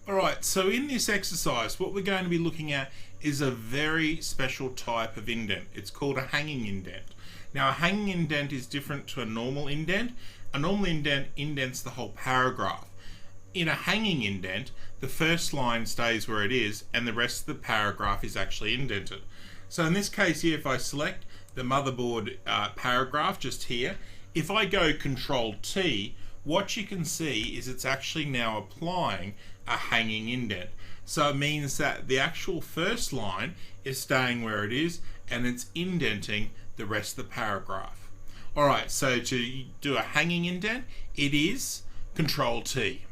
Alright, so in this exercise, what we're going to be looking at is a very special type of indent. It's called a hanging indent. Now, a hanging indent is different to a normal indent. A normal indent indents the whole paragraph. In a hanging indent, the first line stays where it is and the rest of the paragraph is actually indented. So in this case here, if I select the motherboard paragraph just here, if I go Control T, what you can see is it's actually now applying a hanging indent. So it means that the actual first line is staying where it is and it's indenting the rest of the paragraph. Alright, so to do a hanging indent, it is Control T.